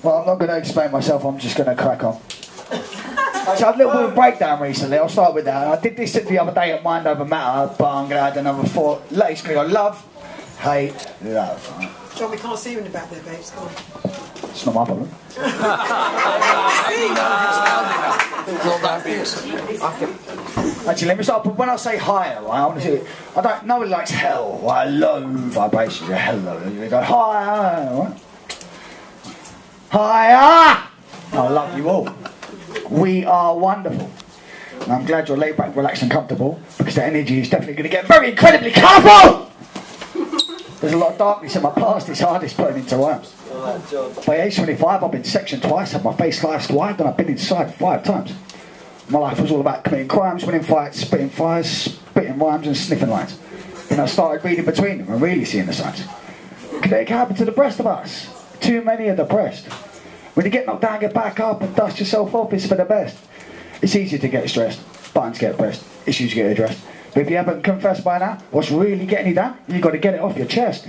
Well, I'm not going to explain myself, I'm just going to crack on. I had a little bit of a breakdown recently, I'll start with that. I did this the other day at Mind Over Matter, but I'm going to add another 4. It's going to go love, hate, love. John, we can't see you in the back there, babes. Come on. It's not my problem. Actually, let me start. When I say higher, right, I want to say, I don't know it likes hell, right, low vibrations, hello. You go higher, right? Higher! I love you all. We are wonderful. And I'm glad you're laid back, relaxed and comfortable, because the energy is definitely going to get very incredibly colourful! There's a lot of darkness in my past, it's hardest putting into words. By age 25, I've been sectioned twice, had my face sliced wide, and I've been inside 5 times. My life was all about committing crimes, winning fights, spitting fires, spitting rhymes and sniffing lines. Then I started reading between them and really seeing the signs. It can happen to the best of us. Too many are depressed. When you get knocked down, get back up and dust yourself off, it's for the best. It's easy to get stressed, buttons get pressed, issues get addressed. But if you haven't confessed by now what's really getting you down, you've got to get it off your chest.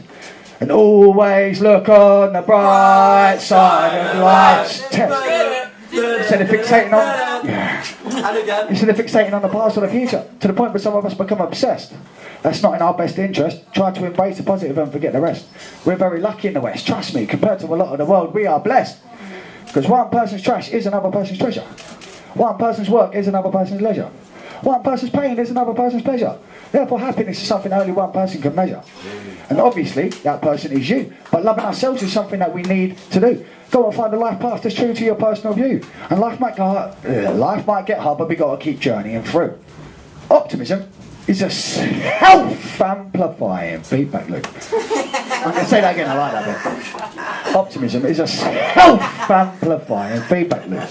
And always look on the bright side of life's test. Instead of fixating on, instead of fixating on the past or the future, to the point where some of us become obsessed. That's not in our best interest. Try to embrace the positive and forget the rest. We're very lucky in the West, trust me, compared to a lot of the world, we are blessed. Because one person's trash is another person's treasure. One person's work is another person's leisure. One person's pain is another person's pleasure. Therefore, happiness is something only one person can measure. And obviously, that person is you. But loving ourselves is something that we need to do. Go and find a life path that's true to your personal view. And life might get hard, but we got to keep journeying through. Optimism is a self-amplifying feedback loop. I'm going to say that again, I like that bit. Optimism is a self-amplifying feedback loop.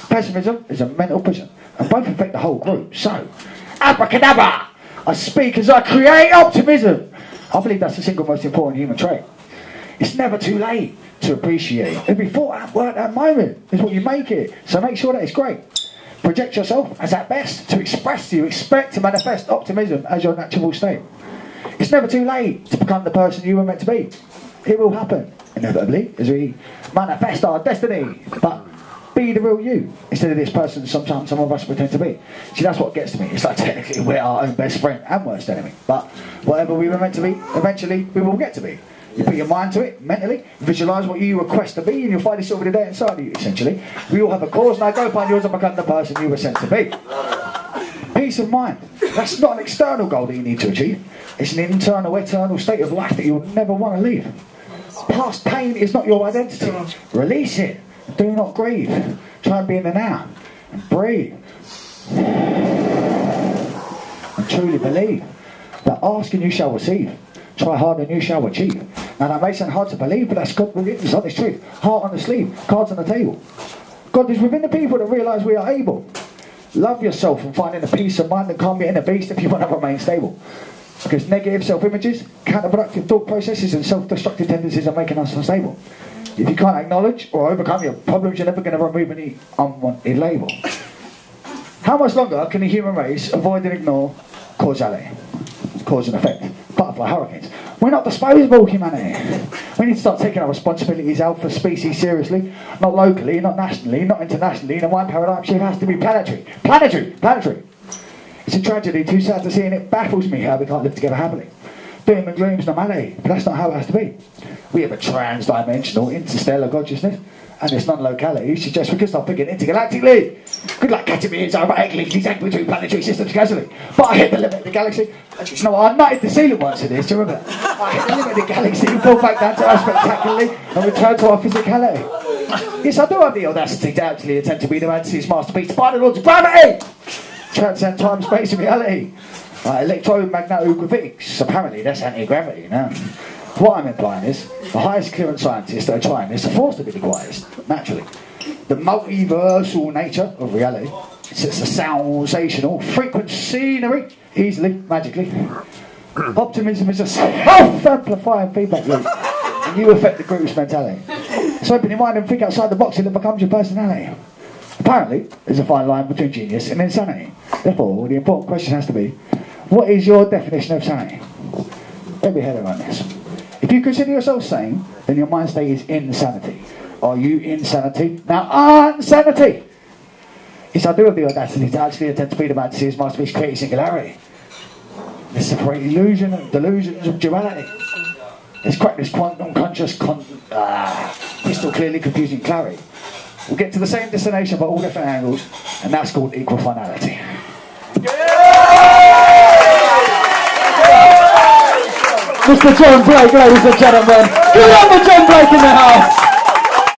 Pessimism is a mental prison, and both affect the whole group. So, abracadabra! I speak as I create optimism. I believe that's the single most important human trait. It's never too late to appreciate every thought and word and moment is what you make it. So make sure that it's great. Project yourself as at best to express you. Expect to manifest optimism as your natural state. It's never too late to become the person you were meant to be. It will happen, inevitably, as we manifest our destiny. But be the real you, instead of this person sometimes some of us pretend to be. See, that's what gets to me. It's like technically we're our own best friend and worst enemy. But whatever we were meant to be, eventually we will get to be. You put your mind to it, mentally, visualise what you request to be, and you'll find this over the day inside of you, essentially. We all have a cause, now go find yours and become the person you were sent to be. Peace of mind. That's not an external goal that you need to achieve. It's an internal, eternal state of life that you will never want to leave. Past pain is not your identity. Release it. Do not grieve. Try and be in the now. And breathe. And truly believe that ask and you shall receive. Try hard and you shall achieve. Now that may sound hard to believe, but that's God within us, honest truth. Heart on the sleeve, cards on the table. God is within the people that realise we are able. Love yourself and find inner peace of mind and calm your inner beast if you want to remain stable. Because negative self-images, counterproductive thought processes and self-destructive tendencies are making us unstable. If you can't acknowledge or overcome your problems, you're never going to remove any unwanted label. How much longer can the human race avoid and ignore causality? Cause and effect. Butterfly hurricanes. We're not disposable, humanity. We need to start taking our responsibilities out for species seriously. Not locally, not nationally, not internationally. And my paradigm shift has to be planetary. Planetary. It's a tragedy, too sad to see, and it baffles me how we can't live together happily. Doom and gloom's normality, but that's not how it has to be. We have a trans-dimensional, interstellar consciousness, and this non-locality suggests we can start thinking intergalactically. Good luck catching me inside my these between planetary systems casually. But I hit the limit of the galaxy. Actually, you know what? I nutted the ceiling once of this, do you remember? I hit the limit of the galaxy, pulled back down to us spectacularly, and returned to our physicality. Yes, I do have the audacity to actually attempt to be the man's masterpiece, by the laws of gravity! Transcend time, space, and reality. Electromagnetogravitics. Apparently, that's anti-gravity, you know. What I'm implying is, the highest clearance scientists that are trying this are forced to be the quietest, naturally. The multiversal nature of reality, it's a sensational, frequent scenery, easily, magically. Optimism is a self-amplifying feedback loop, and you affect the group's mentality. So open your mind and think outside the box and it becomes your personality. Apparently, there's a fine line between genius and insanity. Therefore, the important question has to be, what is your definition of sanity? Let me head around this. If you consider yourself sane, then your mind state is insanity. Are you insanity? Now, insanity! Yes, I do have the audacity to actually attempt to be the man to see his masterpiece create singularity. Let's separate illusion and delusions of duality. Let's crack this quantum conscious crystal clearly confusing clarity. We'll get to the same destination but all different angles, and that's called equal finality. Mr. John Blake, ladies and gentlemen. Give it up for John Blake in the house.